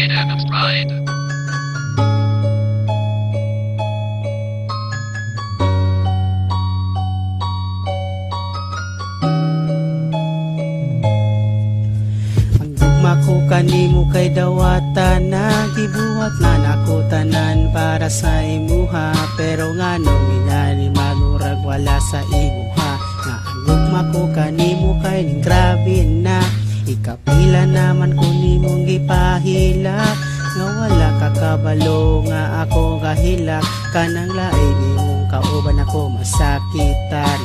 in Adam's Pride. Mako kanimo kay dawata na gibuhat na nako tanan para sa imuha, pero ngano minani magurag wala sa imuha. Nga ang gugma ko kanimo kay ning grabe na ikapila naman ko nimong gipahilak, nga wala kakabalo nga ako kahilak, kanang lain nimong kauban ako masakitan.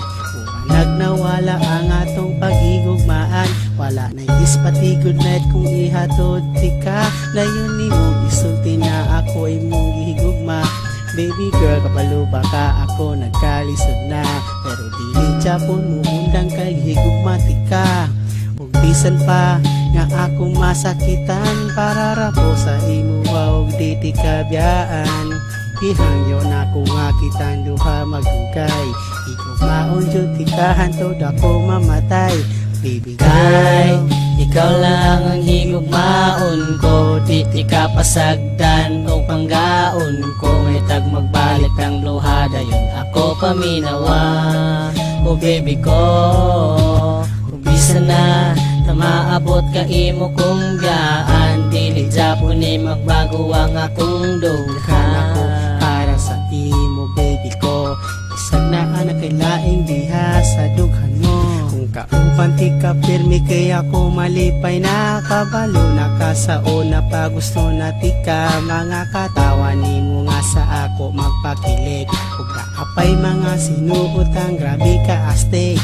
Nagnawala ang atong pagigugmaan, wala na ispati good night kung ihatod di ka. Layon ni mo isulti na ako imong gihigugma. Baby girl, kapalo ba ka ako nagkalisod na, pero dili japon mo undang kay gihigugma di ka. Ug bisan pa nga ako masakitan, para rapo sa imo ug di ti kabiyaan. Ihangyo na ko nga kitang duha magugay, igugmaon jud ti kahantod ako mamatay. Baby girl, ikaw lang ang higugmaon ko, di ka pasagdan o panggaon ko. May tag magbalik ang luha, dayon ako paminawa. O baby ko, ubisa na maabot ka imo kong biyaan, dili japon ni magbago ang akong dughan. Ako para sa imo baby ko, isag na anak kay laing diha sa dughan mo. Kung kauban ti ka pirmi kay ako malipay na kabalo na ka sa una pa gusto na ti ka. Mga katawa nimo nga sa ako magpakilig, ug kaapay mga sinuot ang grabe ka astig.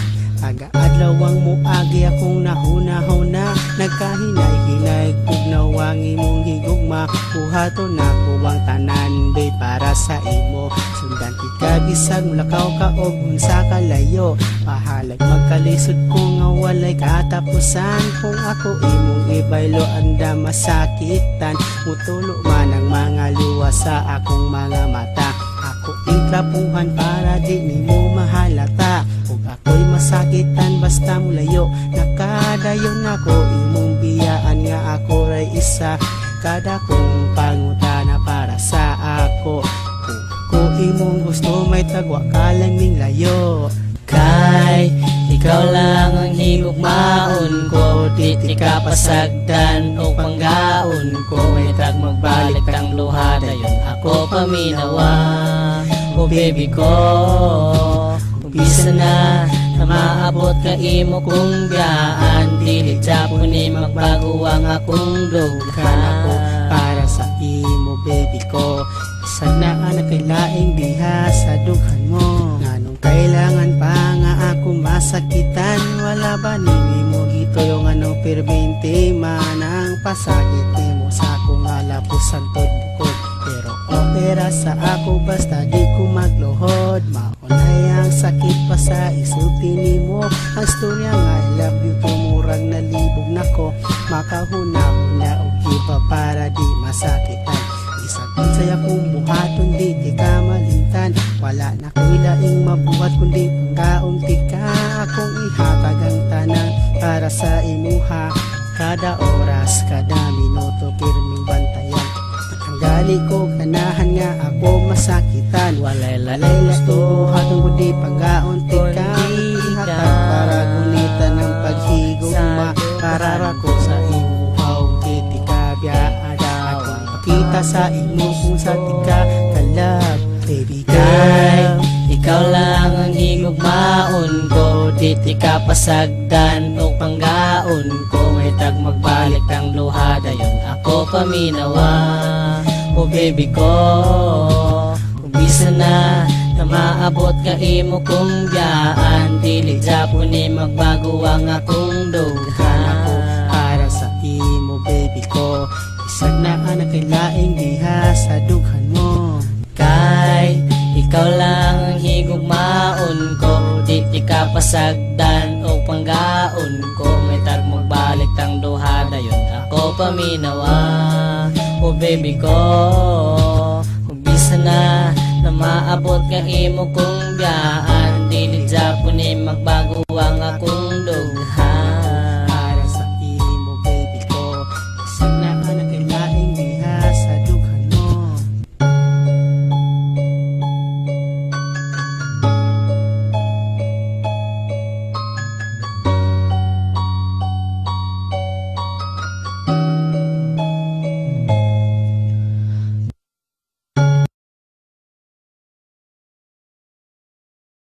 Aga-adlawang mo agi akong nahuna-huna, nagkahinay-hinay ug nawangi mong higugma. Buhaton na ko ang tanan bay para sa imo, sundan ikabisag mulakaw ka og unsa kalayo. Pahalag magkalisod ko nga walay katapusan, kung ako imong ibaylo anda masakitan. Mutulo man ang mga luwa sa akong mga mata, ako intrapuhan para di nimo mahalata. Ug ako'y masakitan basta mulayo, nakadayon ako imong biyaan nga ako ray isa. Kada kong pangutana para sa ako, kung ako imong gusto may tagwa ka lang ning layo. Kay ikaw lang ang higugmaon ko, di ka pasagdan o panggaon ko. May tag magbalik ang luha, dayon ako paminawa. O baby ko, ubisa na maabot ka imo kong biyaan, dili japon ni magbago ang akong dughan. Ako para sa imo baby ko, isag na anak kay laing diha sa dughan mo. Nganong kailangan pa nga ako masakitan, wala ba nimo gitoyo nga no pirbinte man ang pasakit nimo sa akong alapusan tod bukod. Pero opera sa ako basta di ko magluhod, maunay ang sakit pa sa isulti nimo. Ang storya nga I love you tumurang nalibog nako, makahuna-huna og iba para di masakitan. Isagod saya kong buhaton di ka malintan, wala na ko ilaing mabuhat kundi panggaon ti ka. Akong ihatag ang tanan para sa imuha, kada oras kada minuto pirming bantayan. Ang gali ko ganahan nga ako masakitan, walay lalay gusto hatong kundi panggaon ti ka. Ihatag para gunitan ng paghigugma, para rako sa imuha ug di ka biyaada. Akong pakita sa imo kung sa ti ka kalab, baby girl. Ikaw lang ang higugmaon ko, di ka pasagdan o panggaon ko. May tag magbalik ang luha, dayon ako paminawa. O baby ko, ubisa na maabot ka imo kong biyaan, dili japon ni magbago ang akong dughan. Ako para sa imo baby ko, isag na anak kay laing diha sa dughan mo. Kay ikaw lang ang higugmaon ko, di ka pasagdan o panggaon ko. May tag magbalik ang duha, dayon ako paminawa. O baby ko, ubisa na maabot ka imo kong biyaan, dili japon ni magbago ang akong